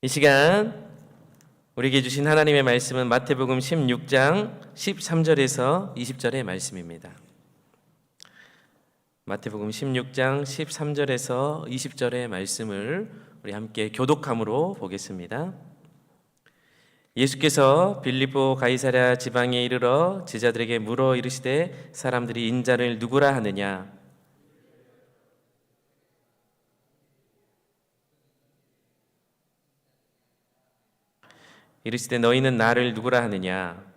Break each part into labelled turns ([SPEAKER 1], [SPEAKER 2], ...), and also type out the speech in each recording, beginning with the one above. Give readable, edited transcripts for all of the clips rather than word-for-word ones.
[SPEAKER 1] 이 시간 우리에게 주신 하나님의 말씀은 마태복음 16장 13절에서 20절의 말씀입니다. 마태복음 16장 13절에서 20절의 말씀을 우리 함께 교독함으로 보겠습니다. 예수께서 빌립보 가이사랴 지방에 이르러 제자들에게 물어 이르시되 사람들이 인자를 누구라 하느냐? 이르시되 너희는 나를 누구라 하느냐?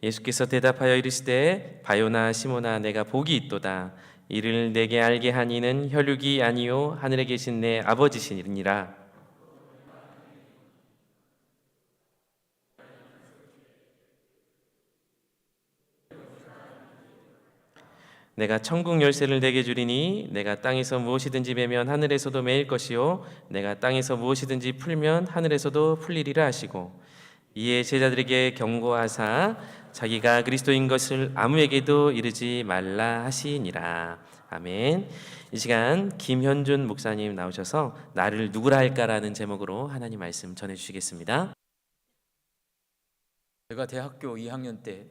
[SPEAKER 1] 예수께서 대답하여 이르시되 바요나 시모나 내가 복이 있도다. 이를 내게 알게 한 이는 혈육이 아니요 하늘에 계신 내 아버지시니라. 내가 천국 열쇠를 내게 주리니 내가 땅에서 무엇이든지 매면 하늘에서도 매일 것이요 내가 땅에서 무엇이든지 풀면 하늘에서도 풀리리라 하시고 이에 제자들에게 경고하사 자기가 그리스도인 것을 아무에게도 이르지 말라 하시니라. 아멘. 이 시간 김현준 목사님 나오셔서 나를 누구라 할까라는 제목으로 하나님 말씀 전해주시겠습니다.
[SPEAKER 2] 제가 대학교 2학년 때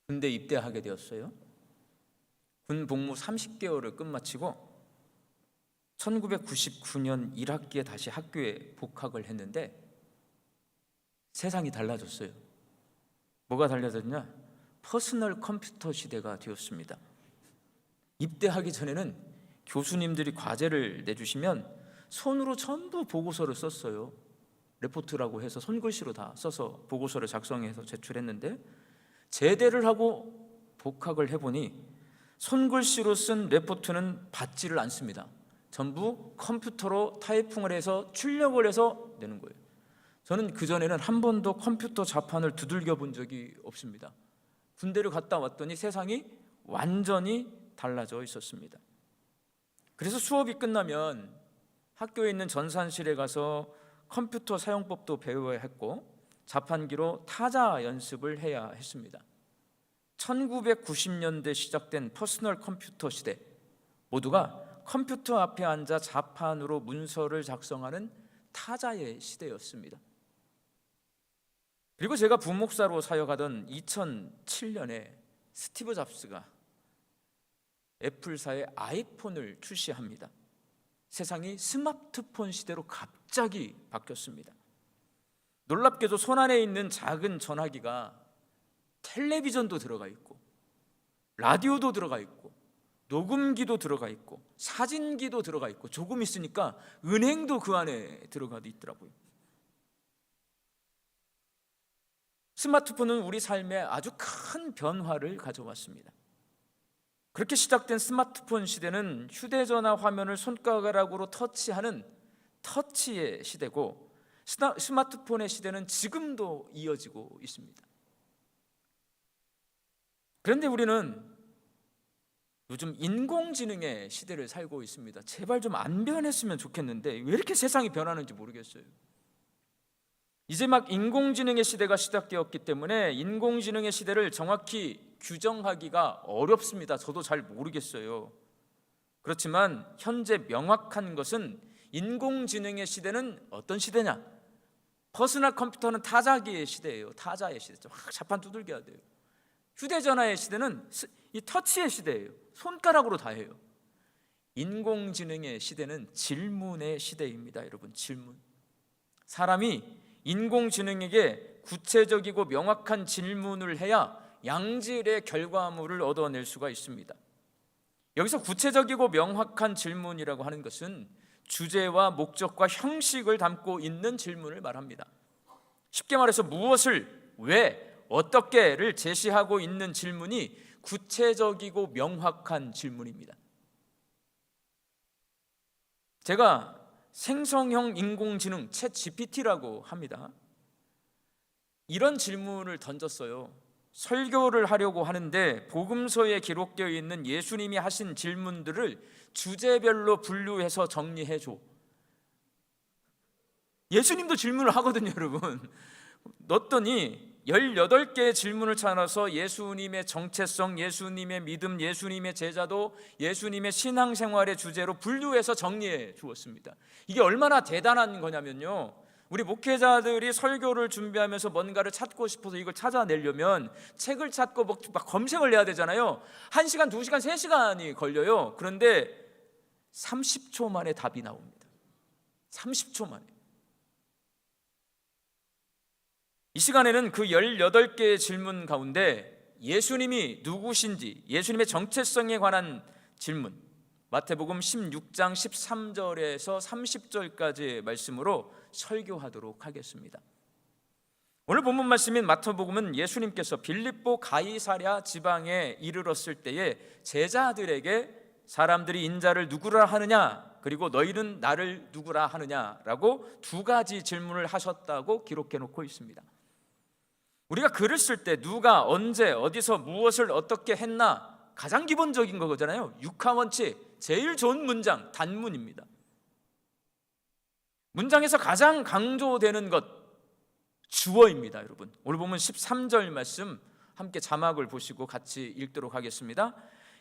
[SPEAKER 2] 군대 입대하게 되었어요. 군 복무 30개월을 끝마치고 1999년 1학기에 다시 학교에 복학을 했는데 세상이 달라졌어요. 뭐가 달라졌냐? 퍼스널 컴퓨터 시대가 되었습니다. 입대하기 전에는 교수님들이 과제를 내주시면 손으로 전부 보고서를 썼어요. 레포트라고 해서 손글씨로 다 써서 보고서를 작성해서 제출했는데 제대를 하고 복학을 해보니 손글씨로 쓴 레포트는 받지를 않습니다. 전부 컴퓨터로 타이핑을 해서 출력을 해서 내는 거예요. 저는 그전에는 한 번도 컴퓨터 자판을 두들겨 본 적이 없습니다. 군대를 갔다 왔더니 세상이 완전히 달라져 있었습니다. 그래서 수업이 끝나면 학교에 있는 전산실에 가서 컴퓨터 사용법도 배워야 했고 자판기로 타자 연습을 해야 했습니다. 1990년대 시작된 퍼스널 컴퓨터 시대, 모두가 컴퓨터 앞에 앉아 자판으로 문서를 작성하는 타자의 시대였습니다. 그리고 제가 부목사로 사역하던 2007년에 스티브 잡스가 애플사의 아이폰을 출시합니다. 세상이 스마트폰 시대로 갑자기 바뀌었습니다. 놀랍게도 손안에 있는 작은 전화기가 텔레비전도 들어가 있고 라디오도 들어가 있고 녹음기도 들어가 있고 사진기도 들어가 있고 조금 있으니까 은행도 그 안에 들어가 있더라고요. 스마트폰은 우리 삶에 아주 큰 변화를 가져왔습니다. 그렇게 시작된 스마트폰 시대는 휴대전화 화면을 손가락으로 터치하는 터치의 시대고 스마트폰의 시대는 지금도 이어지고 있습니다. 그런데 우리는 요즘 인공지능의 시대를 살고 있습니다. 제발 좀 안 변했으면 좋겠는데 왜 이렇게 세상이 변하는지 모르겠어요. 이제 막 인공지능의 시대가 시작되었기 때문에 인공지능의 시대를 정확히 규정하기가 어렵습니다. 저도 잘 모르겠어요. 그렇지만 현재 명확한 것은 인공지능의 시대는 어떤 시대냐? 퍼스널 컴퓨터는 타자기의 시대예요. 타자의 시대. 확 자판 두들겨야 돼요. 휴대전화의 시대는 이 터치의 시대예요. 손가락으로 다 해요. 인공지능의 시대는 질문의 시대입니다. 여러분, 질문. 사람이 인공지능에게 구체적이고 명확한 질문을 해야 양질의 결과물을 얻어낼 수가 있습니다. 여기서 구체적이고 명확한 질문이라고 하는 것은 주제와 목적과 형식을 담고 있는 질문을 말합니다. 쉽게 말해서 무엇을, 왜, 어떻게를 제시하고 있는 질문이 구체적이고 명확한 질문입니다. 제가 생성형 인공지능 챗 GPT라고 합니다. 이런 질문을 던졌어요. 설교를 하려고 하는데 복음서에 기록되어 있는 예수님이 하신 질문들을 주제별로 분류해서 정리해줘. 예수님도 질문을 하거든요, 여러분. 넣었더니 18개의 질문을 찾아서 예수님의 정체성, 예수님의 믿음, 예수님의 제자도, 예수님의 신앙생활의 주제로 분류해서 정리해 주었습니다. 이게 얼마나 대단한 거냐면요, 우리 목회자들이 설교를 준비하면서 뭔가를 찾고 싶어서 이걸 찾아내려면 책을 찾고 막 검색을 해야 되잖아요. 1시간, 2시간, 3시간이 걸려요. 그런데 30초 만에 답이 나옵니다. 30초 만에. 이 시간에는 그 18개의 질문 가운데 예수님이 누구신지, 예수님의 정체성에 관한 질문, 마태복음 16장 13절에서 30절까지의 말씀으로 설교하도록 하겠습니다. 오늘 본문 말씀인 마태복음은 예수님께서 빌립보 가이사랴 지방에 이르렀을 때에 제자들에게 사람들이 인자를 누구라 하느냐, 그리고 너희는 나를 누구라 하느냐라고 2가지 질문을 하셨다고 기록해 놓고 있습니다. 우리가 글을 쓸 때 누가 언제 어디서 무엇을 어떻게 했나 가장 기본적인 거잖아요. 육하원칙, 제일 좋은 문장, 단문입니다. 문장에서 가장 강조되는 것, 주어입니다. 여러분, 오늘 보면 13절 말씀 함께 자막을 보시고 같이 읽도록 하겠습니다.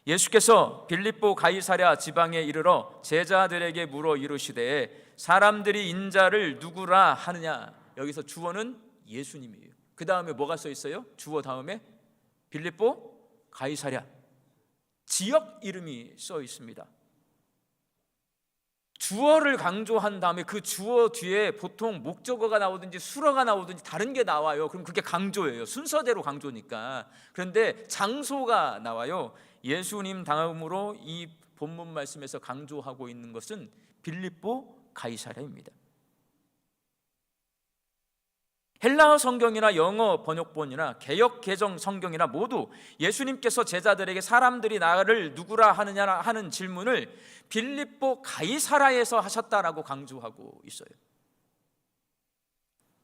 [SPEAKER 2] 예수께서 빌립보 가이사랴 지방에 이르러 제자들에게 물어 이르시되 사람들이 인자를 누구라 하느냐. 여기서 주어는 예수님이에요. 그 다음에 뭐가 써 있어요? 주어 다음에 빌립보 가이사랴 지역 이름이 써 있습니다. 주어를 강조한 다음에 그 주어 뒤에 보통 목적어가 나오든지 수어가 나오든지 다른 게 나와요. 그럼 그게 강조예요. 순서대로 강조니까. 그런데 장소가 나와요. 예수님 다음으로 이 본문 말씀에서 강조하고 있는 것은 빌립보 가이사랴입니다. 헬라어 성경이나 영어 번역본이나 개역 개정 성경이나 모두 예수님께서 제자들에게 사람들이 나를 누구라 하느냐 하는 질문을 빌립보 가이사랴에서 하셨다라고 강조하고 있어요.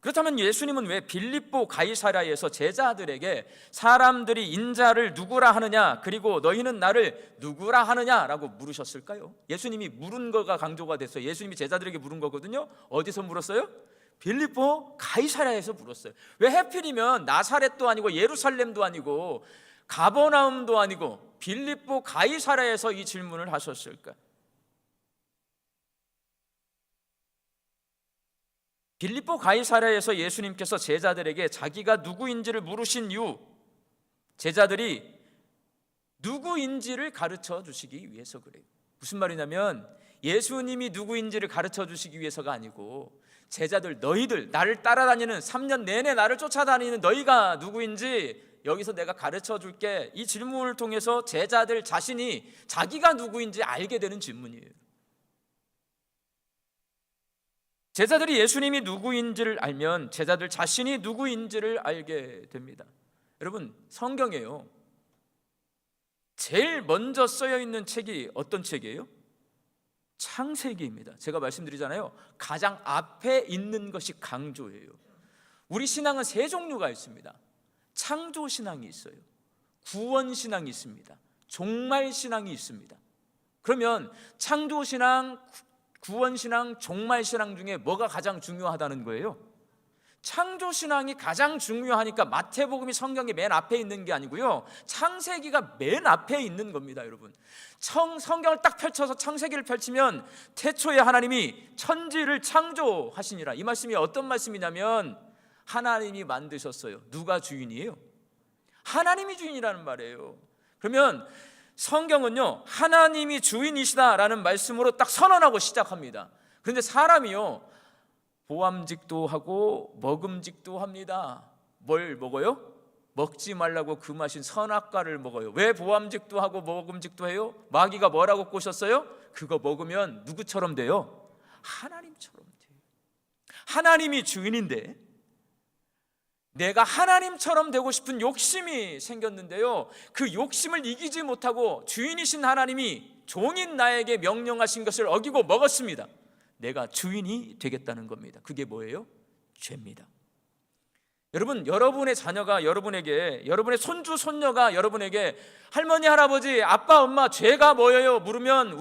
[SPEAKER 2] 그렇다면 예수님은 왜 빌립보 가이사랴에서 제자들에게 사람들이 인자를 누구라 하느냐, 그리고 너희는 나를 누구라 하느냐라고 물으셨을까요? 예수님이 물은 거가 강조가 됐어요. 예수님이 제자들에게 물은 거거든요. 어디서 물었어요? 빌립보 가이사랴에서 물었어요. 왜 하필이면 나사렛도 아니고 예루살렘도 아니고 가버나움도 아니고 빌립보 가이사랴에서 이 질문을 하셨을까? 빌립보 가이사랴에서 예수님께서 제자들에게 자기가 누구인지를 물으신 이유, 제자들이 누구인지를 가르쳐 주시기 위해서 그래요. 무슨 말이냐면 예수님이 누구인지를 가르쳐 주시기 위해서가 아니고 제자들, 너희들 나를 따라다니는 3년 내내 나를 쫓아다니는 너희가 누구인지 여기서 내가 가르쳐 줄게. 이 질문을 통해서 제자들 자신이 자기가 누구인지 알게 되는 질문이에요. 제자들이 예수님이 누구인지를 알면 제자들 자신이 누구인지를 알게 됩니다. 여러분, 성경에요, 제일 먼저 쓰여 있는 책이 어떤 책이에요? 창세기입니다. 제가 말씀드리잖아요, 가장 앞에 있는 것이 강조예요. 우리 신앙은 3종류가 있습니다. 창조신앙이 있어요, 구원신앙이 있습니다, 종말신앙이 있습니다. 그러면 창조신앙, 구원신앙, 종말신앙 중에 뭐가 가장 중요하다는 거예요? 창조신앙이 가장 중요하니까 마태복음이 성경의 맨 앞에 있는 게 아니고요, 창세기가 맨 앞에 있는 겁니다. 여러분, 성경을 딱 펼쳐서 창세기를 펼치면 태초에 하나님이 천지를 창조하시니라, 이 말씀이 어떤 말씀이냐면 하나님이 만드셨어요. 누가 주인이에요? 하나님이 주인이라는 말이에요. 그러면 성경은요, 하나님이 주인이시다라는 말씀으로 딱 선언하고 시작합니다. 그런데 사람이요, 보암직도 하고 먹음직도 합니다. 뭘 먹어요? 먹지 말라고 금하신 선악과를 먹어요. 왜 보암직도 하고 먹음직도 해요? 마귀가 뭐라고 꼬셨어요? 그거 먹으면 누구처럼 돼요? 하나님처럼 돼요. 하나님이 주인인데 내가 하나님처럼 되고 싶은 욕심이 생겼는데요, 그 욕심을 이기지 못하고 주인이신 하나님이 종인 나에게 명령하신 것을 어기고 먹었습니다. 내가 주인이 되겠다는 겁니다. 그게 뭐예요? 죄입니다. 여러분, 여러분의 자녀가 여러분에게, 여러분의 손주 손녀가 여러분에게 할머니 할아버지 아빠 엄마 죄가 뭐예요? 물으면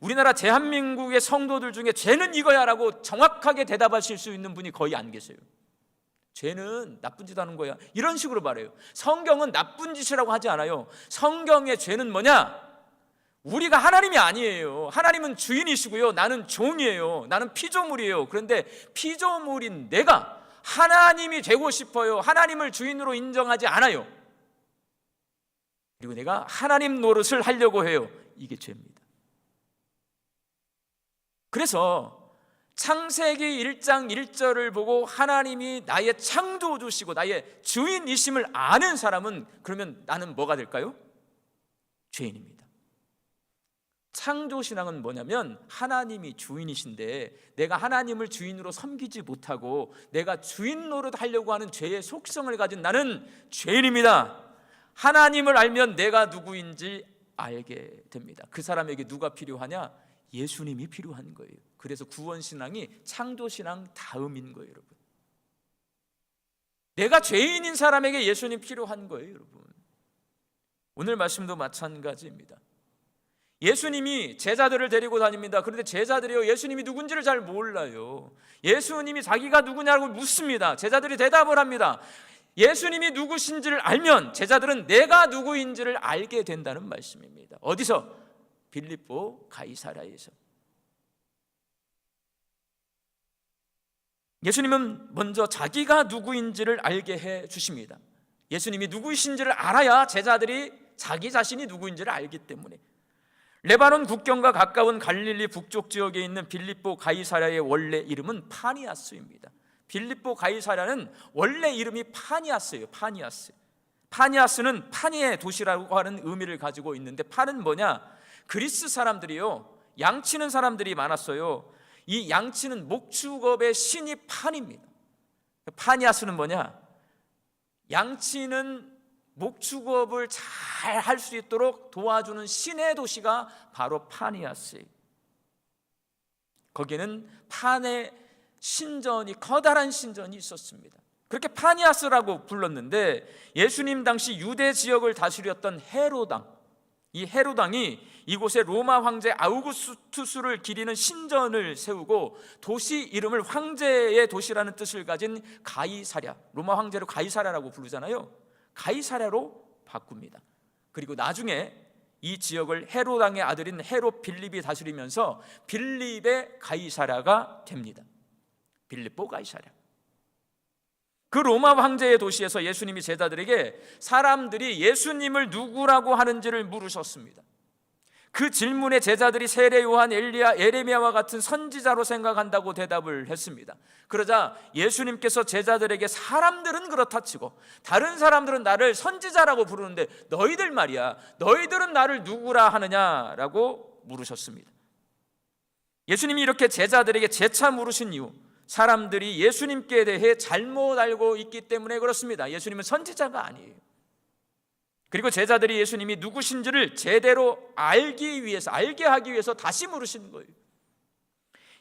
[SPEAKER 2] 우리나라 대한민국의 성도들 중에 죄는 이거야 라고 정확하게 대답하실 수 있는 분이 거의 안 계세요. 죄는 나쁜 짓 하는 거야, 이런 식으로 말해요. 성경은 나쁜 짓이라고 하지 않아요. 성경의 죄는 뭐냐? 우리가 하나님이 아니에요. 하나님은 주인이시고요, 나는 종이에요. 나는 피조물이에요. 그런데 피조물인 내가 하나님이 되고 싶어요. 하나님을 주인으로 인정하지 않아요. 그리고 내가 하나님 노릇을 하려고 해요. 이게 죄입니다. 그래서 창세기 1장 1절을 보고 하나님이 나의 창조주시고 나의 주인이심을 아는 사람은, 그러면 나는 뭐가 될까요? 죄인입니다. 창조신앙은 뭐냐면 하나님이 주인이신데 내가 하나님을 주인으로 섬기지 못하고 내가 주인 노릇 하려고 하는 죄의 속성을 가진 나는 죄인입니다. 하나님을 알면 내가 누구인지 알게 됩니다. 그 사람에게 누가 필요하냐? 예수님이 필요한 거예요. 그래서 구원신앙이 창조신앙 다음인 거예요, 여러분. 내가 죄인인 사람에게 예수님 필요한 거예요, 여러분. 오늘 말씀도 마찬가지입니다. 예수님이 제자들을 데리고 다닙니다. 그런데 제자들이요, 예수님이 누군지를 잘 몰라요. 예수님이 자기가 누구냐고 묻습니다. 제자들이 대답을 합니다. 예수님이 누구신지를 알면 제자들은 내가 누구인지를 알게 된다는 말씀입니다. 어디서? 빌립보 가이사랴에서. 예수님은 먼저 자기가 누구인지를 알게 해 주십니다. 예수님이 누구이신지를 알아야 제자들이 자기 자신이 누구인지를 알기 때문에. 레바논 국경과 가까운 갈릴리 북쪽 지역에 있는 빌립보 가이사랴의 원래 이름은 파니아스입니다. 빌립보 가이사랴는 원래 이름이 파니아스예요. 파니아스는 파니의 도시라고 하는 의미를 가지고 있는데, 파는 뭐냐? 그리스 사람들이요, 양치는 사람들이 많았어요. 이 양치는 목축업의 신이 판입니다. 파니아스는 뭐냐? 양치는 목축업을 잘 할 수 있도록 도와주는 신의 도시가 바로 파니아스예요. 거기는 판의 신전이, 커다란 신전이 있었습니다. 그렇게 파니아스라고 불렀는데, 예수님 당시 유대 지역을 다스렸던 헤롯 왕, 이 헤롯 왕이 이곳에 로마 황제 아우구스투스를 기리는 신전을 세우고 도시 이름을 황제의 도시라는 뜻을 가진 가이사랴, 로마 황제로 가이사랴라고 부르잖아요. 가이사랴로 바꿉니다. 그리고 나중에 이 지역을 헤롯 왕의 아들인 헤롯 빌립이 다스리면서 빌립의 가이사랴가 됩니다. 빌립보 가이사랴. 그 로마 황제의 도시에서 예수님이 제자들에게 사람들이 예수님을 누구라고 하는지를 물으셨습니다. 그 질문에 제자들이 세례 요한, 엘리야, 예레미야와 같은 선지자로 생각한다고 대답을 했습니다. 그러자 예수님께서 제자들에게 사람들은 그렇다 치고 다른 사람들은 나를 선지자라고 부르는데 너희들 말이야, 너희들은 나를 누구라 하느냐라고 물으셨습니다. 예수님이 이렇게 제자들에게 재차 물으신 이유, 사람들이 예수님께 대해 잘못 알고 있기 때문에 그렇습니다. 예수님은 선지자가 아니에요. 그리고 제자들이 예수님이 누구신지를 제대로 알게 하기 위해서 다시 물으신 거예요.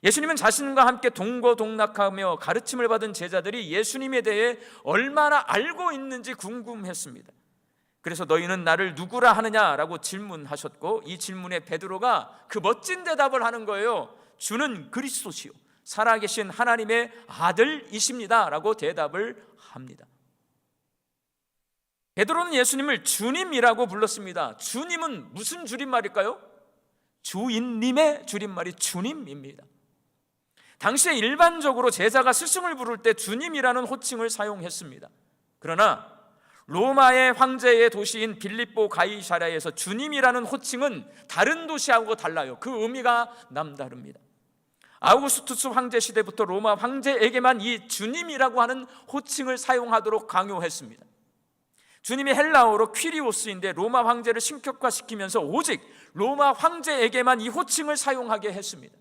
[SPEAKER 2] 예수님은 자신과 함께 동고동락하며 가르침을 받은 제자들이 예수님에 대해 얼마나 알고 있는지 궁금했습니다. 그래서 너희는 나를 누구라 하느냐라고 질문하셨고, 이 질문에 베드로가 그 멋진 대답을 하는 거예요. 주는 그리스도시요 살아계신 하나님의 아들이십니다 라고 대답을 합니다. 베드로는 예수님을 주님이라고 불렀습니다. 주님은 무슨 줄임말일까요? 주인님의 줄임말이 주님입니다. 당시에 일반적으로 제자가 스승을 부를 때 주님이라는 호칭을 사용했습니다. 그러나 로마의 황제의 도시인 빌립보 가이사랴에서 주님이라는 호칭은 다른 도시하고 달라요. 그 의미가 남다릅니다. 아우구스투스 황제 시대부터 로마 황제에게만 이 주님이라고 하는 호칭을 사용하도록 강요했습니다. 주님이 헬라어로 퀴리오스인데 로마 황제를 신격화시키면서 오직 로마 황제에게만 이 호칭을 사용하게 했습니다.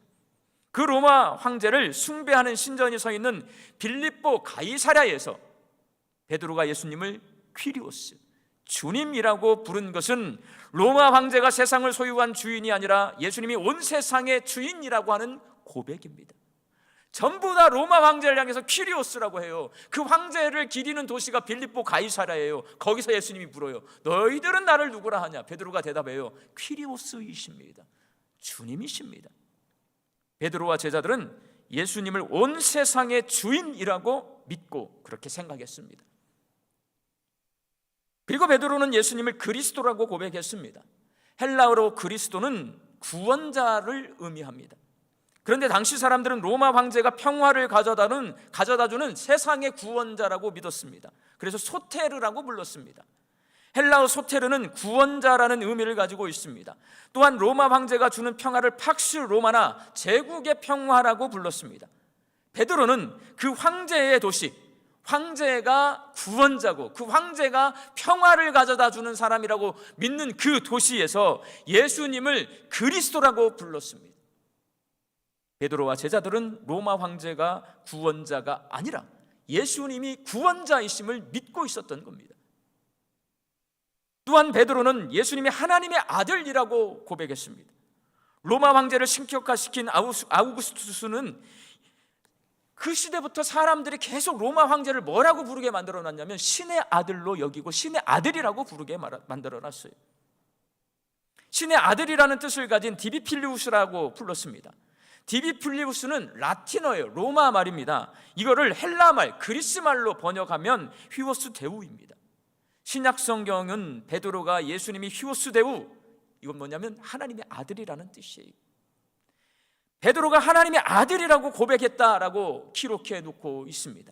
[SPEAKER 2] 그 로마 황제를 숭배하는 신전이 서 있는 빌립보 가이사랴에서 베드로가 예수님을 퀴리오스, 주님이라고 부른 것은 로마 황제가 세상을 소유한 주인이 아니라 예수님이 온 세상의 주인이라고 하는 고백입니다. 전부 다 로마 황제를 향해서 퀴리오스라고 해요. 그 황제를 기리는 도시가 빌립보 가이사랴예요. 거기서 예수님이 물어요. 너희들은 나를 누구라 하냐? 베드로가 대답해요. 퀴리오스이십니다. 주님이십니다. 베드로와 제자들은 예수님을 온 세상의 주인이라고 믿고 그렇게 생각했습니다. 그리고 베드로는 예수님을 그리스도라고 고백했습니다. 헬라어로 그리스도는 구원자를 의미합니다. 그런데 당시 사람들은 로마 황제가 평화를 가져다주는 세상의 구원자라고 믿었습니다. 그래서 소테르라고 불렀습니다. 헬라어 소테르는 구원자라는 의미를 가지고 있습니다. 또한 로마 황제가 주는 평화를 팍스 로마나 제국의 평화라고 불렀습니다. 베드로는 그 황제의 도시, 황제가 구원자고 그 황제가 평화를 가져다 주는 사람이라고 믿는 그 도시에서 예수님을 그리스도라고 불렀습니다. 베드로와 제자들은 로마 황제가 구원자가 아니라 예수님이 구원자이심을 믿고 있었던 겁니다. 또한 베드로는 예수님이 하나님의 아들이라고 고백했습니다. 로마 황제를 신격화시킨 아우구스투스는 그 시대부터 사람들이 계속 로마 황제를 뭐라고 부르게 만들어놨냐면 신의 아들로 여기고 신의 아들이라고 부르게 만들어놨어요. 신의 아들이라는 뜻을 가진 디비필리우스라고 불렀습니다. 디비필리우스는 라틴어예요. 로마 말입니다. 이거를 헬라말, 그리스말로 번역하면 휘오스 데우입니다. 신약 성경은 베드로가 예수님이 휘오스 데우, 이건 뭐냐면 하나님의 아들이라는 뜻이에요. 베드로가 하나님의 아들이라고 고백했다라고 기록해 놓고 있습니다.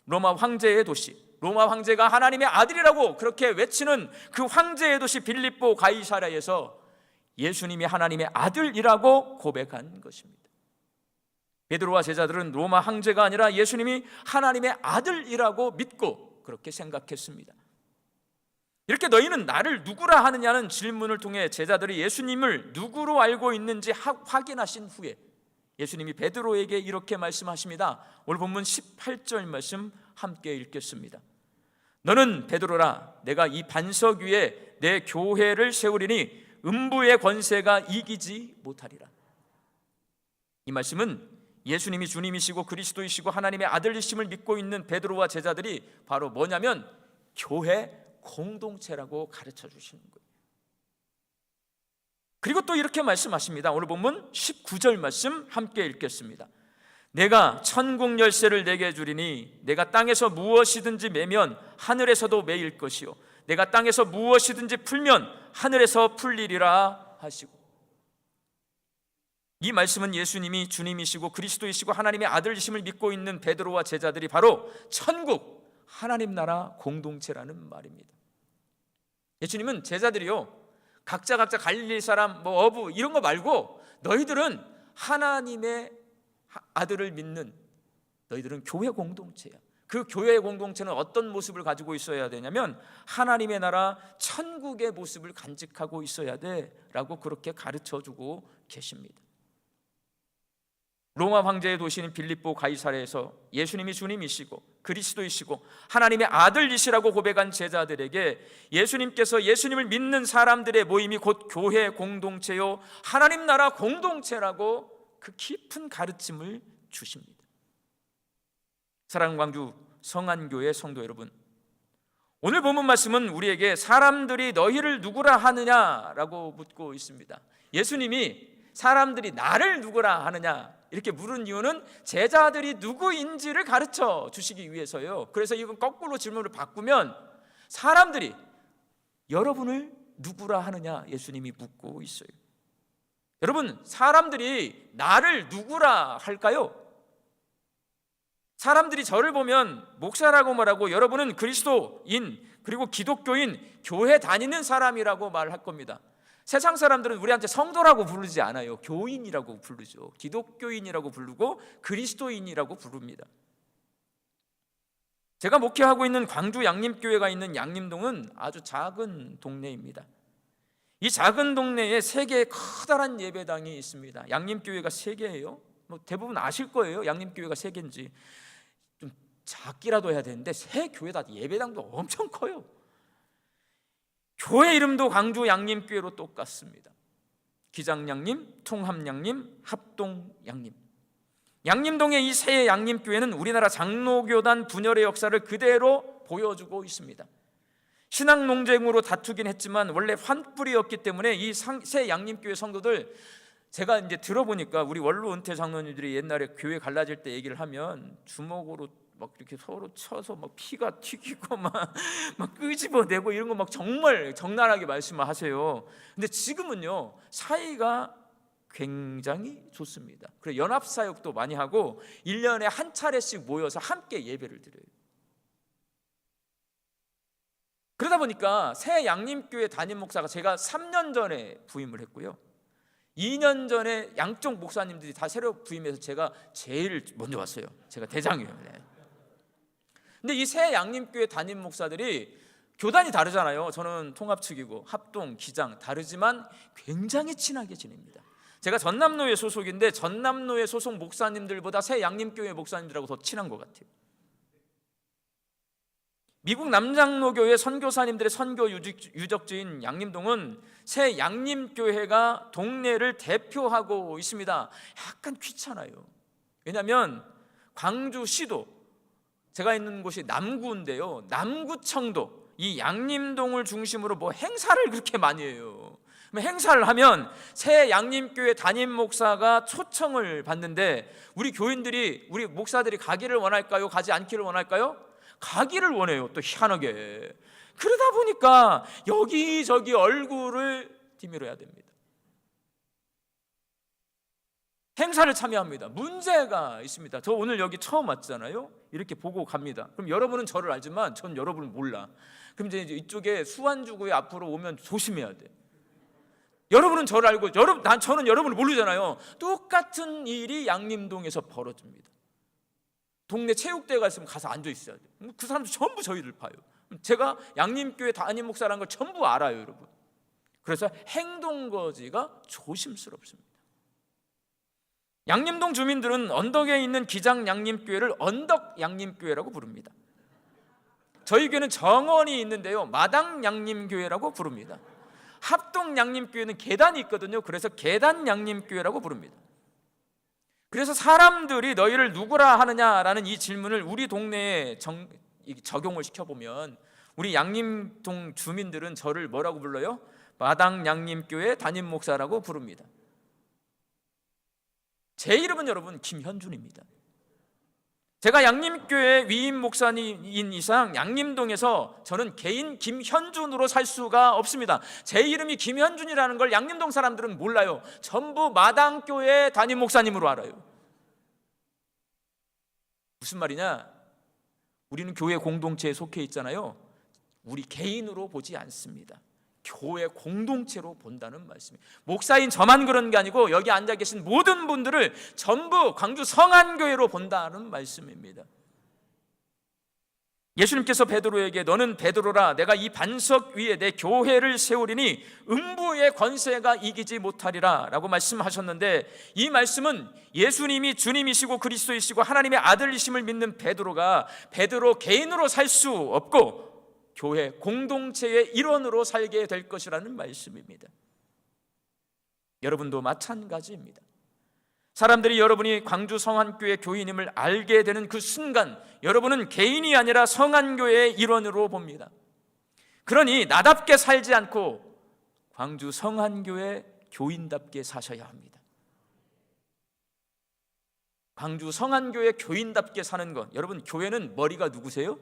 [SPEAKER 2] 로마 황제의 도시, 로마 황제가 하나님의 아들이라고 그렇게 외치는 그 황제의 도시 빌립보 가이사랴에서 예수님이 하나님의 아들이라고 고백한 것입니다. 베드로와 제자들은 로마 황제가 아니라 예수님이 하나님의 아들이라고 믿고 그렇게 생각했습니다. 이렇게 너희는 나를 누구라 하느냐는 질문을 통해 제자들이 예수님을 누구로 알고 있는지 확인하신 후에 예수님이 베드로에게 이렇게 말씀하십니다. 오늘 본문 18절 말씀 함께 읽겠습니다. 너는 베드로라, 내가 이 반석 위에 내 교회를 세우리니 음부의 권세가 이기지 못하리라. 이 말씀은 예수님이 주님이시고 그리스도이시고 하나님의 아들이심을 믿고 있는 베드로와 제자들이 바로 뭐냐면 교회 공동체라고 가르쳐 주시는 거예요. 그리고 또 이렇게 말씀하십니다. 오늘 본문 19절 말씀 함께 읽겠습니다. 내가 천국 열쇠를 내게 주리니 내가 땅에서 무엇이든지 매면 하늘에서도 매일 것이요 내가 땅에서 무엇이든지 풀면 하늘에서 풀리리라 하시고, 이 말씀은 예수님이 주님이시고 그리스도이시고 하나님의 아들이심을 믿고 있는 베드로와 제자들이 바로 천국, 하나님 나라 공동체라는 말입니다. 예수님은 제자들이요, 각자 갈릴리 사람 어부 이런 거 말고 너희들은 하나님의 아들을 믿는 너희들은 교회 공동체야. 그 교회 공동체는 어떤 모습을 가지고 있어야 되냐면 하나님의 나라 천국의 모습을 간직하고 있어야 돼라고 그렇게 가르쳐주고 계십니다. 로마 황제의 도시인 빌립보 가이사랴에서 예수님이 주님이시고 그리스도이시고 하나님의 아들이시라고 고백한 제자들에게 예수님께서 예수님을 믿는 사람들의 모임이 곧 교회 공동체요 하나님 나라 공동체라고 그 깊은 가르침을 주십니다. 사랑하는 광주 성안교회 성도 여러분, 오늘 본문 말씀은 우리에게 사람들이 너희를 누구라 하느냐라고 묻고 있습니다. 예수님이 사람들이 나를 누구라 하느냐 이렇게 물은 이유는 제자들이 누구인지를 가르쳐 주시기 위해서요. 그래서 이건 거꾸로 질문을 바꾸면 사람들이 여러분을 누구라 하느냐 예수님이 묻고 있어요. 여러분, 사람들이 나를 누구라 할까요? 사람들이 저를 보면 목사라고 말하고 여러분은 그리스도인 그리고 기독교인 교회 다니는 사람이라고 말할 겁니다. 세상 사람들은 우리한테 성도라고 부르지 않아요. 교인이라고 부르죠. 기독교인이라고 부르고 그리스도인이라고 부릅니다. 제가 목회하고 있는 광주 양림교회가 있는 양림동은 아주 작은 동네입니다. 이 작은 동네에 3개의 커다란 예배당이 있습니다. 양림교회가 3개예요. 대부분 아실 거예요. 양림교회가 3개인지. 좀 작기라도 해야 되는데 3교회 다 예배당도 엄청 커요. 교회 이름도 광주 양림교회로 똑같습니다. 기장양림, 통합양림, 합동양림. 양림동의 이 3 양림교회는 우리나라 장로교단 분열의 역사를 그대로 보여주고 있습니다. 신앙 논쟁으로 다투긴 했지만 원래 환불이었기 때문에 이 3 양림교회 성도들, 제가 이제 들어보니까 우리 원로 은퇴 장로님들이 옛날에 교회 갈라질 때 얘기를 하면 주먹으로 막 이렇게 서로 쳐서 막 피가 튀기고 막 끄집어내고 이런 거 막 정말 적나라하게 말씀을 하세요. 근데 지금은요 사이가 굉장히 좋습니다. 그래서 연합사역도 많이 하고 1년에 한 차례씩 모여서 함께 예배를 드려요. 그러다 보니까 새 양림교회 담임 목사가 제가 3년 전에 부임을 했고요, 2년 전에 양쪽 목사님들이 다 새로 부임해서 제가 제일 먼저 왔어요. 제가 대장이에요. 네. 근데 이 새 양림교회 담임 목사들이 교단이 다르잖아요. 저는 통합 측이고 합동, 기장 다르지만 굉장히 친하게 지냅니다. 제가 전남노회 소속인데 전남노회 소속 목사님들보다 새 양림교회 목사님들하고 더 친한 것 같아요. 미국 남장로교회 선교사님들의 선교 유적지인 양림동은 새 양림교회가 동네를 대표하고 있습니다. 약간 귀찮아요. 왜냐하면 광주시도, 제가 있는 곳이 남구인데요, 남구청도 이 양림동을 중심으로 뭐 행사를 그렇게 많이 해요. 행사를 하면 새 양림교회 담임 목사가 초청을 받는데 우리 교인들이, 우리 목사들이 가기를 원할까요? 가지 않기를 원할까요? 가기를 원해요. 또 희한하게. 그러다 보니까 여기저기 얼굴을 디밀어야 됩니다. 행사를 참여합니다. 문제가 있습니다. 저 오늘 여기 처음 왔잖아요. 이렇게 보고 갑니다. 그럼 여러분은 저를 알지만 전 여러분을 몰라. 그럼 이제 이쪽에 수완주구에 앞으로 오면 조심해야 돼. 여러분은 저를 알고 저는 여러분을 모르잖아요. 똑같은 일이 양림동에서 벌어집니다. 동네 체육대회가 있으면 가서 앉아 있어야 돼요. 그 사람들 전부 저희를 봐요. 제가 양림교회 담임 목사라는 걸 전부 알아요, 여러분. 그래서 행동거지가 조심스럽습니다. 양림동 주민들은 언덕에 있는 기장 양림교회를 언덕 양림교회라고 부릅니다. 저희 교회는 정원이 있는데요, 마당 양림교회라고 부릅니다. 합동 양림교회는 계단이 있거든요. 그래서 계단 양림교회라고 부릅니다. 그래서 사람들이 너희를 누구라 하느냐라는 이 질문을 우리 동네에 적용을 시켜보면 우리 양림동 주민들은 저를 뭐라고 불러요? 마당 양림교회 담임 목사라고 부릅니다. 제 이름은 여러분 김현준입니다. 제가 양림교회 위임 목사인 이상 양림동에서 저는 개인 김현준으로 살 수가 없습니다. 제 이름이 김현준이라는 걸 양림동 사람들은 몰라요. 전부 마당교회 담임 목사님으로 알아요. 무슨 말이냐? 우리는 교회 공동체에 속해 있잖아요. 우리 개인으로 보지 않습니다. 교회 공동체로 본다는 말씀이에요. 목사인 저만 그런 게 아니고 여기 앉아 계신 모든 분들을 전부 광주 성안교회로 본다는 말씀입니다. 예수님께서 베드로에게 너는 베드로라, 내가 이 반석 위에 내 교회를 세우리니 음부의 권세가 이기지 못하리라 라고 말씀하셨는데, 이 말씀은 예수님이 주님이시고 그리스도이시고 하나님의 아들이심을 믿는 베드로가 베드로 개인으로 살 수 없고 교회 공동체의 일원으로 살게 될 것이라는 말씀입니다. 여러분도 마찬가지입니다. 사람들이 여러분이 광주 성안교회 교인임을 알게 되는 그 순간 여러분은 개인이 아니라 성안교회의 일원으로 봅니다. 그러니 나답게 살지 않고 광주 성안교회 교인답게 사셔야 합니다. 광주 성안교회 교인답게 사는 것, 여러분 교회는 머리가 누구세요?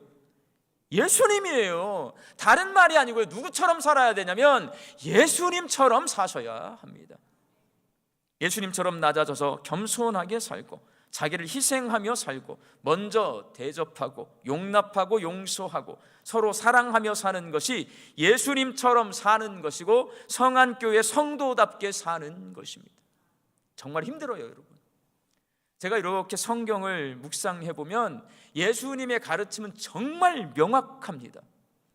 [SPEAKER 2] 예수님이에요. 다른 말이 아니고요. 누구처럼 살아야 되냐면 예수님처럼 사셔야 합니다. 예수님처럼 낮아져서 겸손하게 살고 자기를 희생하며 살고 먼저 대접하고 용납하고 용서하고 서로 사랑하며 사는 것이 예수님처럼 사는 것이고 성안교회 성도답게 사는 것입니다. 정말 힘들어요, 여러분. 제가 이렇게 성경을 묵상해 보면 예수님의 가르침은 정말 명확합니다.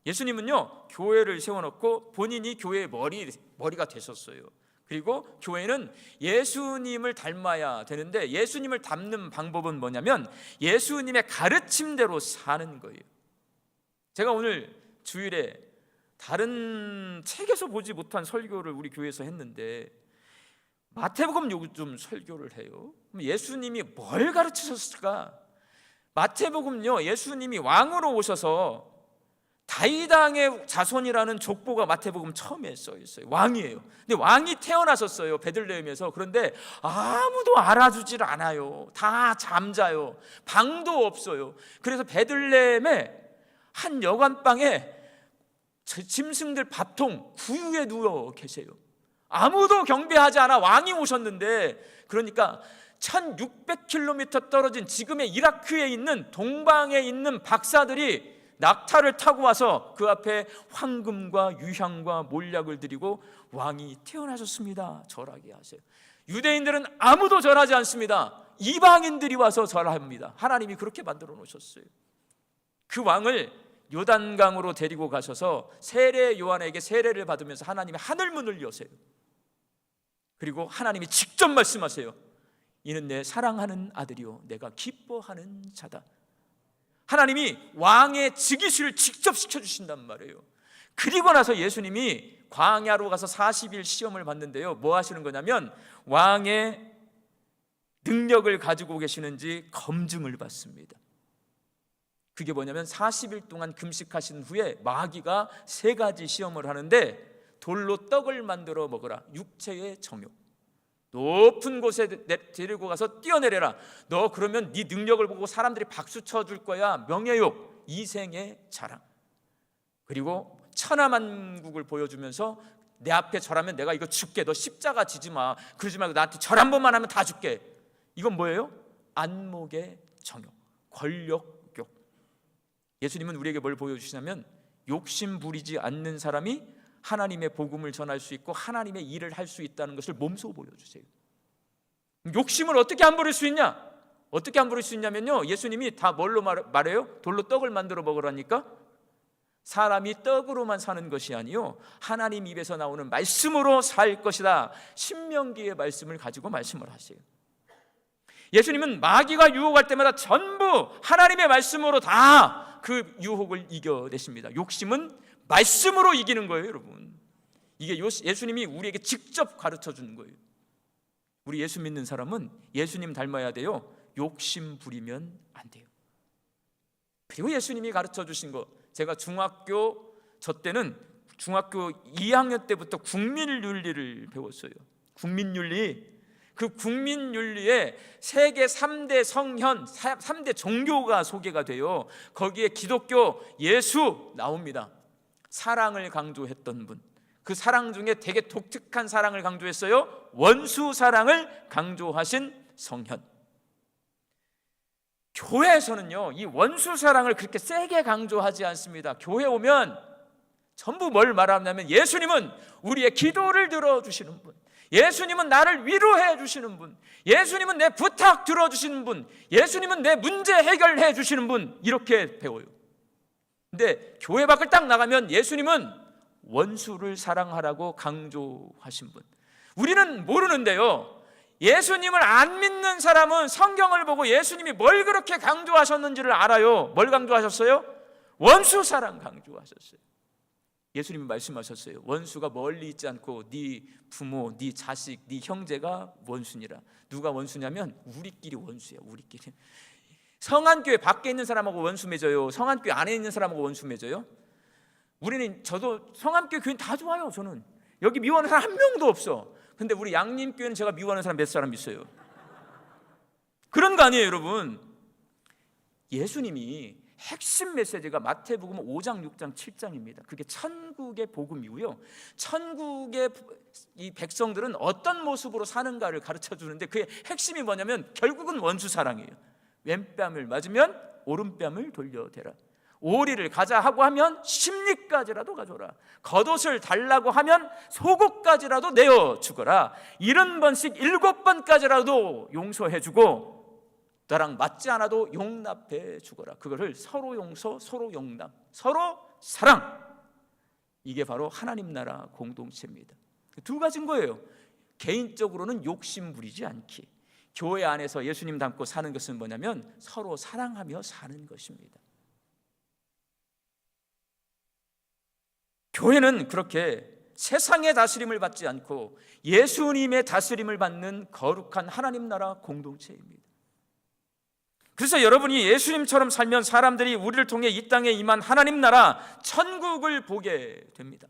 [SPEAKER 2] 예수님은요, 교회를 세워놓고 본인이 교회의 머리가 되셨어요. 그리고 교회는 예수님을 닮아야 되는데 예수님을 닮는 방법은 뭐냐면 예수님의 가르침대로 사는 거예요. 제가 오늘 주일에 다른 책에서 보지 못한 설교를 우리 교회에서 했는데 마태복음 요즘 설교를 해요. 예수님이 뭘 가르치셨을까? 마태복음요, 예수님이 왕으로 오셔서 다윗왕의 자손이라는 족보가 마태복음 처음에 써 있어요. 왕이에요. 근데 왕이 태어나셨어요, 베들레헴에서. 그런데 아무도 알아주질 않아요. 다 잠자요. 방도 없어요. 그래서 베들레헴의 한 여관방에 짐승들 밥통 구유에 누워 계세요. 아무도 경배하지 않아. 왕이 오셨는데, 그러니까 1600km 떨어진 지금의 이라크에 있는 동방에 있는 박사들이 낙타를 타고 와서 그 앞에 황금과 유향과 몰약을 드리고 왕이 태어나셨습니다, 절하게 하세요. 유대인들은 아무도 절하지 않습니다. 이방인들이 와서 절합니다. 하나님이 그렇게 만들어 놓으셨어요. 그 왕을 요단강으로 데리고 가셔서 세례 요한에게 세례를 받으면서 하나님이 하늘문을 여세요. 그리고 하나님이 직접 말씀하세요. 이는 내 사랑하는 아들이요 내가 기뻐하는 자다. 하나님이 왕의 즉위식을 직접 시켜주신단 말이에요. 그리고 나서 예수님이 광야로 가서 40일 시험을 받는데요, 뭐 하시는 거냐면 왕의 능력을 가지고 계시는지 검증을 받습니다. 그게 뭐냐면 40일 동안 금식하신 후에 마귀가 3가지 시험을 하는데, 돌로 떡을 만들어 먹어라, 육체의 정욕, 높은 곳에 데리고 가서 뛰어내려라, 너 그러면 네 능력을 보고 사람들이 박수 쳐줄 거야, 명예욕, 이생의 자랑, 그리고 천하만국을 보여주면서 내 앞에 절하면 내가 이거 줄게, 너 십자가 지지 마, 그러지 말고 나한테 절 한 번만 하면 다 줄게. 이건 뭐예요? 안목의 정욕, 권력욕. 예수님은 우리에게 뭘 보여주시냐면 욕심 부리지 않는 사람이 하나님의 복음을 전할 수 있고 하나님의 일을 할 수 있다는 것을 몸소 보여주세요. 욕심을 어떻게 안 부릴 수 있냐? 어떻게 안 부릴 수 있냐면요, 예수님이 다 뭘로 말해요? 돌로 떡을 만들어 먹으라니까? 사람이 떡으로만 사는 것이 아니요 하나님 입에서 나오는 말씀으로 살 것이다. 신명기의 말씀을 가지고 말씀을 하세요. 예수님은 마귀가 유혹할 때마다 전부 하나님의 말씀으로 다 그 유혹을 이겨내십니다. 욕심은 말씀으로 이기는 거예요, 여러분. 이게 예수님이 우리에게 직접 가르쳐 주는 거예요. 우리 예수 믿는 사람은 예수님 닮아야 돼요. 욕심 부리면 안 돼요. 그리고 예수님이 가르쳐 주신 거, 제가 저 때는 중학교 2학년 때부터 국민윤리를 배웠어요. 국민윤리. 그 국민윤리에 세계 3대 성현, 3대 종교가 소개가 돼요. 거기에 기독교, 예수 나옵니다. 사랑을 강조했던 분, 그 사랑 중에 되게 독특한 사랑을 강조했어요. 원수 사랑을 강조하신 성현. 교회에서는요 이 원수 사랑을 그렇게 세게 강조하지 않습니다. 교회 오면 전부 뭘 말하냐면 예수님은 우리의 기도를 들어주시는 분, 예수님은 나를 위로해 주시는 분, 예수님은 내 부탁 들어주시는 분, 예수님은 내 문제 해결해 주시는 분, 이렇게 배워요. 근데 교회 밖을 딱 나가면 예수님은 원수를 사랑하라고 강조하신 분. 우리는 모르는데요, 예수님을 안 믿는 사람은 성경을 보고 예수님이 뭘 그렇게 강조하셨는지를 알아요. 뭘 강조하셨어요? 원수 사랑 강조하셨어요. 예수님이 말씀하셨어요. 원수가 멀리 있지 않고 네 부모, 네 자식, 네 형제가 원수니라. 누가 원수냐면 우리끼리 원수야, 우리끼리. 성안교회 밖에 있는 사람하고 원수 맺어요? 성안교회 안에 있는 사람하고 원수 맺어요? 저도 성안교회 교인 다 좋아요. 저는 여기 미워하는 사람 한 명도 없어. 근데 우리 양림교회는 제가 미워하는 사람 몇 사람 있어요. 그런 거 아니에요, 여러분. 예수님이 핵심 메시지가 마태복음 5장, 6장, 7장입니다. 그게 천국의 복음이고요, 천국의 이 백성들은 어떤 모습으로 사는가를 가르쳐 주는데 그의 핵심이 뭐냐면 결국은 원수 사랑이에요. 왼뺨을 맞으면 오른뺨을 돌려대라. 오리를 가자 하고 하면 십리까지라도 가져라. 겉옷을 달라고 하면 속옷까지라도 내어 주거라. 70번씩 7번까지라도 용서해 주고 나랑 맞지 않아도 용납해 주거라. 그거를 서로 용서, 서로 용납, 서로 사랑. 이게 바로 하나님 나라 공동체입니다. 두 가지인 거예요. 개인적으로는 욕심 부리지 않기, 교회 안에서 예수님 닮고 사는 것은 뭐냐면 서로 사랑하며 사는 것입니다. 교회는 그렇게 세상의 다스림을 받지 않고 예수님의 다스림을 받는 거룩한 하나님 나라 공동체입니다. 그래서 여러분이 예수님처럼 살면 사람들이 우리를 통해 이 땅에 임한 하나님 나라 천국을 보게 됩니다.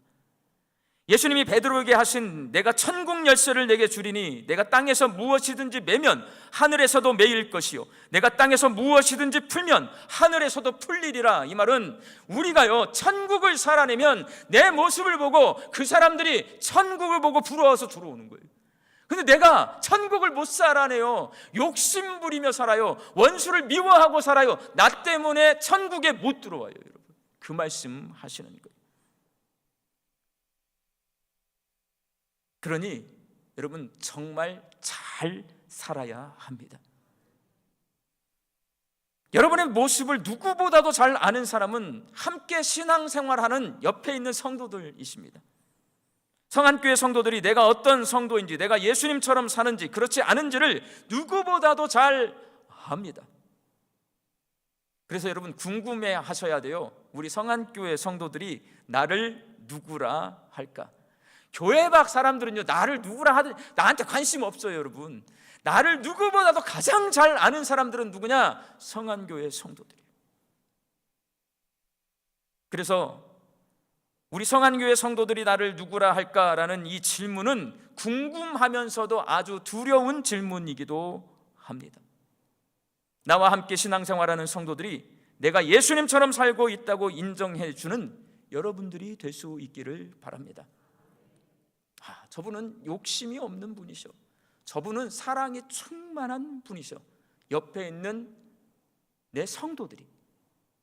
[SPEAKER 2] 예수님이 베드로에게 하신 내가 천국 열쇠를 내게 주리니 내가 땅에서 무엇이든지 매면 하늘에서도 매일 것이요 내가 땅에서 무엇이든지 풀면 하늘에서도 풀리리라. 이 말은 우리가요 천국을 살아내면 내 모습을 보고 그 사람들이 천국을 보고 부러워서 들어오는 거예요. 근데 내가 천국을 못 살아내요. 욕심 부리며 살아요. 원수를 미워하고 살아요. 나 때문에 천국에 못 들어와요. 여러분, 그 말씀 하시는 거예요. 그러니 여러분 정말 잘 살아야 합니다. 여러분의 모습을 누구보다도 잘 아는 사람은 함께 신앙생활하는 옆에 있는 성도들이십니다. 성안교회 성도들이 내가 어떤 성도인지, 내가 예수님처럼 사는지 그렇지 않은지를 누구보다도 잘 압니다. 그래서 여러분 궁금해 하셔야 돼요. 우리 성안교회 성도들이 나를 누구라 할까? 교회 밖 사람들은요 나를 누구라 하든 나한테 관심 없어요. 여러분, 나를 누구보다도 가장 잘 아는 사람들은 누구냐? 성안교회 성도들이에요. 그래서 우리 성안교회 성도들이 나를 누구라 할까라는 이 질문은 궁금하면서도 아주 두려운 질문이기도 합니다. 나와 함께 신앙생활하는 성도들이 내가 예수님처럼 살고 있다고 인정해 주는 여러분들이 될 수 있기를 바랍니다. 저분은 욕심이 없는 분이셔. 저분은 사랑이 충만한 분이셔. 옆에 있는 내 성도들이,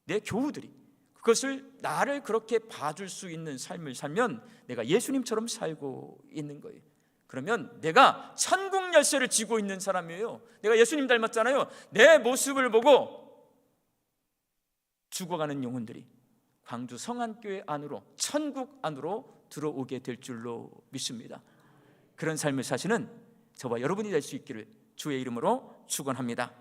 [SPEAKER 2] 내 교우들이 그것을 나를 그렇게 봐줄 수 있는 삶을 살면 내가 예수님처럼 살고 있는 거예요. 그러면 내가 천국 열쇠를 쥐고 있는 사람이에요. 내가 예수님 닮았잖아요. 내 모습을 보고 죽어가는 영혼들이 광주 성안교회 안으로, 천국 안으로 들어오게 될 줄로 믿습니다. 그런 삶을 사시는 저와 여러분이 될 수 있기를 주의 이름으로 축원합니다.